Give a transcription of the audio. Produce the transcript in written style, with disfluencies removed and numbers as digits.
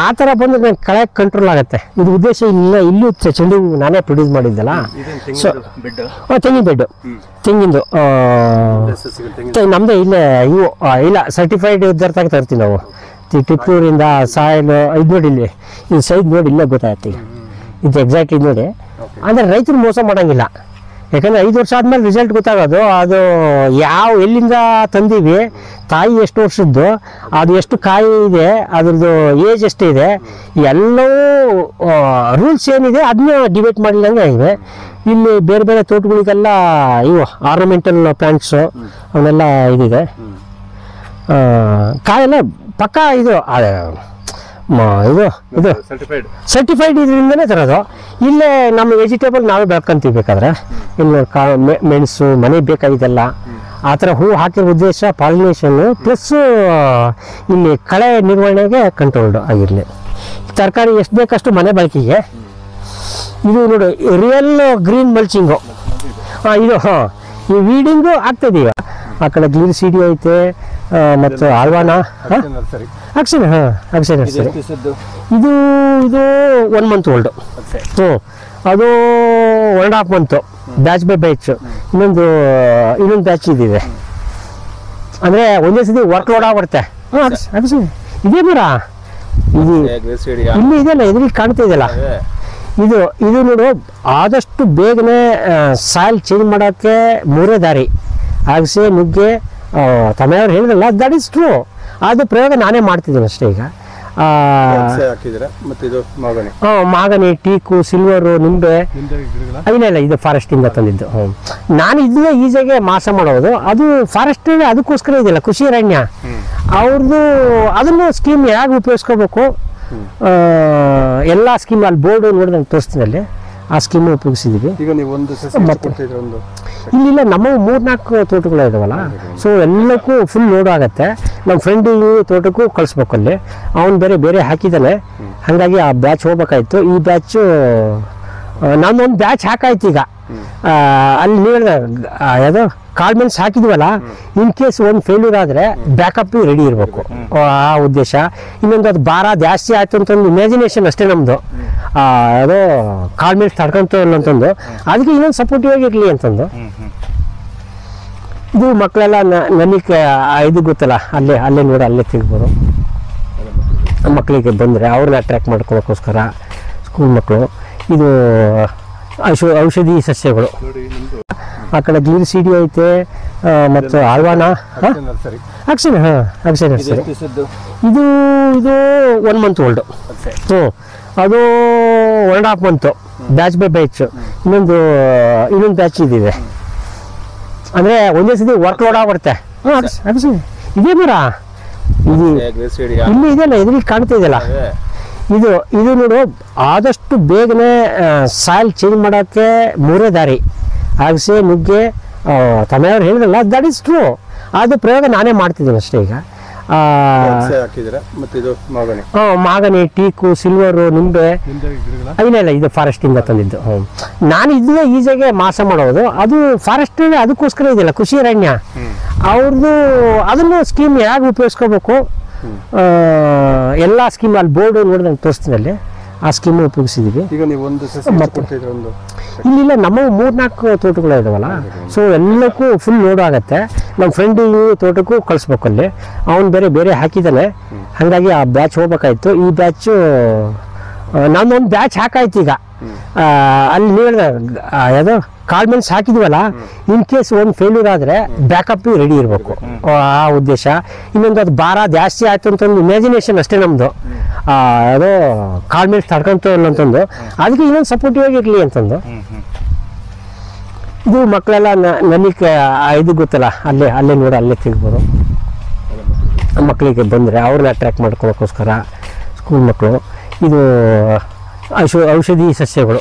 ಆ ಥರ ಬಂದರೆ ನಂಗೆ ಕಳೆ ಕಂಟ್ರೋಲ್ ಆಗುತ್ತೆ. ಇದು ಉದ್ದೇಶ ಇಲ್ಲೂ ಚೆಂಡು ನಾನೇ ಪ್ರೊಡ್ಯೂಸ್ ಮಾಡಿದ್ದಲ್ಲ. ಸೊ ತೆಂಗಿನ ಬೆಡ್ಡು, ತೆಂಗಿಂದು ನಮ್ಮದೇ ಇಲ್ಲೇ ಇವು ಇಲ್ಲ ಸರ್ಟಿಫೈಡ್ ಇದ್ದರ್ತಾಗ ತರ್ತೀವಿ ನಾವು. ಟಿಪ್ಪೂರಿಂದ ಸಾಯಿಲ್ ಇದು ನೋಡಿ, ಇಲ್ಲಿ ಇದು ಸೈಜ್ ನೋಡಿ ಇಲ್ಲೇ ಗೊತ್ತಾಗುತ್ತೆ. ಇದು ಎಕ್ಸಾಕ್ಟ್ ಇದು ನೋಡಿ. ಅಂದರೆ ರೈತರು ಮೋಸ ಮಾಡೋಂಗಿಲ್ಲ. ಯಾಕಂದರೆ 5 ವರ್ಷ ಆದಮೇಲೆ ರಿಸಲ್ಟ್ ಗೊತ್ತಾಗೋದು. ಅದು ಎಲ್ಲಿಂದ ತಂದೀವಿ, ತಾಯಿ ಎಷ್ಟು ವರ್ಷದ್ದು, ಅದು ಎಷ್ಟು ಕಾಯಿ ಇದೆ, ಅದ್ರದ್ದು ಏಜ್ ಎಷ್ಟಿದೆ, ಎಲ್ಲವೂ ರೂಲ್ಸ್ ಏನಿದೆ ಅದನ್ನ ಡಿಬೇಟ್ ಮಾಡಿದಂಗೆ ಆಗಿದೆ. ಇಲ್ಲಿ ಬೇರೆ ಬೇರೆ ತೋಟಗಳಿಗೆಲ್ಲ ಇವು ಆರ್ನಮೆಂಟಲ್ ಪ್ಲಾಂಟ್ಸು ಅವನ್ನೆಲ್ಲ ಇದಿದೆ. ಕಾಯೆಲ್ಲ ಪಕ್ಕ ಇದು ಇದು ಸರ್ಟಿಫೈಡ್ ಇದರಿಂದನೇ ತರೋದು. ಇಲ್ಲೇ ನಮ್ಮ ವೆಜಿಟೇಬಲ್ ನಾವೇ ಬೆಳ್ಕೊಂತೀವಿ. ಬೇಕಾದ್ರೆ ಇನ್ನು ಮೆಣಸು ಮನೆಗೆ ಬೇಕಾಗಿದ್ದೆಲ್ಲ ಆ ಥರ ಹೂ ಹಾಕಿರೋ ಉದ್ದೇಶ ಪಾಲಿನೇಷನ್ನು ಪ್ಲಸ್ ಇಲ್ಲಿ ಕಳೆ ನಿರ್ವಹಣೆಗೆ ಕಂಟ್ರೋಲ್ಡ್ ಆಗಿರಲಿ. ತರಕಾರಿ ಎಷ್ಟು ಬೇಕಷ್ಟು ಮನೆ ಬಳಕೆಗೆ. ಇದು ನೋಡಿ ರಿಯಲ್ ಗ್ರೀನ್ ಮಲ್ಚಿಂಗು. ಇದು ಈ ವೀಡಿಂಗು ಆಗ್ತದೀಗ. ಆ ಕಡೆ ಗ್ಲೀನ್ ಸಿಡಿ ಐತೆ ಮತ್ತು ಆಲ್ವಾನ ಅಕ್ಷರ ಅಕ್ಷರ ನರ್ಸರಿ. ಇದು 1 month ಓಲ್ಡು. ಅದು 1.5 month ಬ್ಯಾಚ್ ಬೈ ಬ್ಯಾಚ್. ಇನ್ನೊಂದು ಬ್ಯಾಚ್ ಇದಿದೆ. ಅಂದರೆ ಒಂದೇ ಸತಿ ವರ್ಕ್ ಲೋಡ್ ಆಗ್ಬಿಡುತ್ತೆ. ಇದೇ ಮರ ಇದು ಇಲ್ಲಿ ಇದೆಯಲ್ಲ, ಎದುರಿಗೆ ಕಾಣ್ತಾ ಇದೆಯಲ್ಲ, ಇದು ನೋಡು. ಆದಷ್ಟು ಬೇಗನೆ ಸಾಯಿಲ್ ಚೇಂಜ್ ಮಾಡೋಕ್ಕೆ 3 ದಾರಿ. ಅಗಸೆ, ನುಗ್ಗೆ, ತಮೆಯವ್ರು ಹೇಳಿದ್ರಲ್ಲ, ದಟ್ ಈಸ್ ಟ್ರೂ. ಅದು ಪ್ರಯೋಗ ನಾನೇ ಮಾಡ್ತಿದ್ದೀನಿ ಅಷ್ಟೇ. ಈಗ ಮಾಗನಿ, ಟೀಕು, ಸಿಲ್ವರು, ನಿಂಬೆ ಇಲ್ಲ ಇದು ಫಾರೆಸ್ಟಿಂದ ತಂದಿದ್ದು. ನಾನು ಇದನ್ನ ಈಸಿಯಾಗೆ ಮಾಸ ಮಾಡೋದು. ಅದು ಫಾರೆಸ್ಟ್ ಅದಕ್ಕೋಸ್ಕರ ಇದೆಯಲ್ಲ ಕೃಷಿ ಅರಣ್ಯ ಅವ್ರದ್ದು. ಅದನ್ನು ಸ್ಕೀಮ್ ಹೇಗೆ ಉಪಯೋಗಿಸ್ಕೋಬೇಕು ಎಲ್ಲ ಸ್ಕೀಮ್ ಅಲ್ಲಿ ಬೋರ್ಡು ನೋಡಿದಂಗೆ ತೋರಿಸ್ತೀನಿ. ಅಲ್ಲಿ ಆ ಸ್ಕೀಮ್ ಉಪಯೋಗಿಸಿದ್ದೀವಿ. ಇಲ್ಲಿಲ್ಲ ನಮ್ಮ 3-4 ತೋಟಗಳು ಇದಾವಲ್ಲ. ಸೊ ಎಲ್ಲಕ್ಕೂ ಫುಲ್ ಲೋಡ್ ಆಗುತ್ತೆ. ನಮ್ಮ ಫ್ರೆಂಡಿಗೆ ತೋಟಕ್ಕೂ ಕಳಿಸ್ಬೇಕು. ಅಲ್ಲಿ ಅವನು ಬೇರೆ ಹಾಕಿದ್ದಾನೆ. ಹಾಗಾಗಿ ಆ ಬ್ಯಾಚ್ ಹೋಗ್ಬೇಕಾಯ್ತು. ಈ ಬ್ಯಾಚು ನಾನೊಂದು ಬ್ಯಾಚ್ ಹಾಕಾಯ್ತು. ಈಗ ಅಲ್ಲಿ ನೀವು ಯಾವುದೋ ಕಾಳ್ಮೆನ್ಸ್ ಹಾಕಿದ್ವಲ್ಲ, ಇನ್ ಕೇಸ್ ಒಂದು ಫೇಲ್ಯೂರ್ ಆದರೆ ಬ್ಯಾಕಪ್ ರೆಡಿ ಇರಬೇಕು, ಆ ಉದ್ದೇಶ. ಇನ್ನೊಂದು ಅದು ಭಾರ ಜಾಸ್ತಿ ಆಯಿತು ಅಂತ ಒಂದು ಇಮ್ಯಾಜಿನೇಷನ್ ಅಷ್ಟೇ ನಮ್ಮದು. ಅದು ಕಾಳ್ಮೆನ್ಸ್ ತಡ್ಕೊಂತ ಇಲ್ಲ ಅಂತಂದು, ಅದಕ್ಕೆ ಇನ್ನೊಂದು ಸಪೋರ್ಟಿವ್ ಆಗಿರಲಿ ಅಂತಂದು. ಇದು ಮಕ್ಕಳೆಲ್ಲ ನನಗೆ ಇದು ಗೊತ್ತಲ್ಲ, ಅಲ್ಲೇ ನೋಡಿ ಅಲ್ಲೇ ತಿಳ್ಬೋದು. ಮಕ್ಕಳಿಗೆ ಬಂದರೆ ಅವ್ರನ್ನ ಅಟ್ರ್ಯಾಕ್ಟ್ ಮಾಡ್ಕೊಳ್ಳೋಕ್ಕೋಸ್ಕರ ಸ್ಕೂಲ್ ಮಕ್ಕಳು. ಇದು ಔಷಧಿ ಸಸ್ಯಗಳು. ಆ ಕಡೆ ಗ್ಲೀನ್ ಸಿಡಿ ಐತೆ ಮತ್ತು ಆಲ್ವಾನ ಅಕ್ಷರ ನರ್ಸರಿ. ಇದು 1 month ಓಲ್ಡು. ಅದು 1.5 month ಬ್ಯಾಚ್ ಬೈ ಬ್ಯಾಚ್. ಇನ್ನೊಂದು ಬ್ಯಾಚ್ ಇದಿದೆ. ಅಂದರೆ ಒಂದೇ ಸತಿ ವರ್ಕ್ ಲೋಡ್ ಆಗ್ಬಿಡುತ್ತೆ. ಇದೇ ಮರ ಇದು ಇಲ್ಲಿ ಇದೆಯಲ್ಲ, ಎದುರಿಗೆ ಕಾಣ್ತಾ ಇದೆಯಲ್ಲ, ಇದು ನೋಡು. ಆದಷ್ಟು ಬೇಗನೆ ಸಾಯಿಲ್ ಚೇಂಜ್ ಮಾಡೋಕ್ಕೆ 3 ದಾರಿ. ಅಗಸೆ, ನುಗ್ಗೆ, ತಮೆಯವ್ರು ಹೇಳಿದ್ರಲ್ಲ, ದಟ್ ಈಸ್ ಟ್ರೂ. ಅದು ಪ್ರಯೋಗ ನಾನೇ ಮಾಡ್ತಿದ್ದೀನಿ ಅಷ್ಟೇ. ಈಗ ಮಾಗನಿ, ಟೀಕು, ಸಿಲ್ವರು, ನಿಂಬೆ ಇಲ್ಲ ಇದು ಫಾರೆಸ್ಟಿಂದ ತಂದಿದ್ದು. ನಾನು ಇದನ್ನ ಈಸಿಯಾಗೆ ಮಾಸ ಮಾಡೋದು. ಅದು ಫಾರೆಸ್ಟ್ ಅದಕ್ಕೋಸ್ಕರ ಇದೆಯಲ್ಲ ಕೃಷಿ ಅರಣ್ಯ ಅವ್ರದ್ದು. ಅದನ್ನು ಸ್ಕೀಮ್ ಹೇಗೆ ಉಪಯೋಗಿಸ್ಕೋಬೇಕು ಎಲ್ಲ ಸ್ಕೀಮ್ ಅಲ್ಲಿ ಬೋರ್ಡು ನೋಡಿದಂಗೆ ತೋರಿಸ್ತೀನಿ. ಅಲ್ಲಿ ಆ ಸ್ಕೀಮ್ ಉಪಯೋಗಿಸಿದ್ದೀವಿ. ಇಲ್ಲಿಲ್ಲ ನಮ್ಮ 3-4 ತೋಟಗಳು ಇದಾವಲ್ಲ. ಸೊ ಎಲ್ಲಕ್ಕೂ ಫುಲ್ ಲೋಡ್ ಆಗುತ್ತೆ. ನಮ್ಮ ಫ್ರೆಂಡಿಗೆ ತೋಟಕ್ಕೂ ಕಳಿಸ್ಬೇಕು. ಅಲ್ಲಿ ಅವನು ಬೇರೆ ಹಾಕಿದ್ದಾನೆ. ಹಾಗಾಗಿ ಆ ಬ್ಯಾಚ್ ಹೋಗ್ಬೇಕಾಯ್ತು. ಈ ಬ್ಯಾಚು ನಾನೊಂದು ಬ್ಯಾಚ್ ಹಾಕಾಯ್ತು. ಈಗ ಅಲ್ಲಿ ನೀವು ಯಾವುದೋ ಕಾಳ್ಮೆನ್ಸ್ ಹಾಕಿದ್ವಲ್ಲ, ಇನ್ ಕೇಸ್ ಒಂದು ಫೇಲ್ಯೂರ್ ಆದರೆ ಬ್ಯಾಕಪ್ ರೆಡಿ ಇರಬೇಕು, ಆ ಉದ್ದೇಶ. ಇನ್ನೊಂದು ಅದು ಭಾರ ಜಾಸ್ತಿ ಆಯಿತು ಅಂತ ಒಂದು ಇಮ್ಯಾಜಿನೇಷನ್ ಅಷ್ಟೇ ನಮ್ಮದು. ಅದು ಕಾಳ್ಮೆನ್ಸ್ ತಡ್ಕೊಂತ ಇಲ್ಲ ಅಂತಂದು, ಅದಕ್ಕೆ ಇನ್ನೊಂದು ಸಪೋರ್ಟಿವ್ ಆಗಿರಲಿ ಅಂತಂದು. ಇದು ಮಕ್ಕಳೆಲ್ಲ ನನಗೆ ಇದು ಗೊತ್ತಲ್ಲ, ಅಲ್ಲೇ ನೋಡಿ ಅಲ್ಲೇ ತಿಳ್ಬೋದು. ಮಕ್ಕಳಿಗೆ ಬಂದರೆ ಅವ್ರನ್ನ ಅಟ್ರ್ಯಾಕ್ಟ್ ಮಾಡ್ಕೊಳ್ಳೋಕ್ಕೋಸ್ಕರ ಸ್ಕೂಲ್ ಮಕ್ಕಳು. ಇದು ಔಷಧಿ ಸಸ್ಯಗಳು.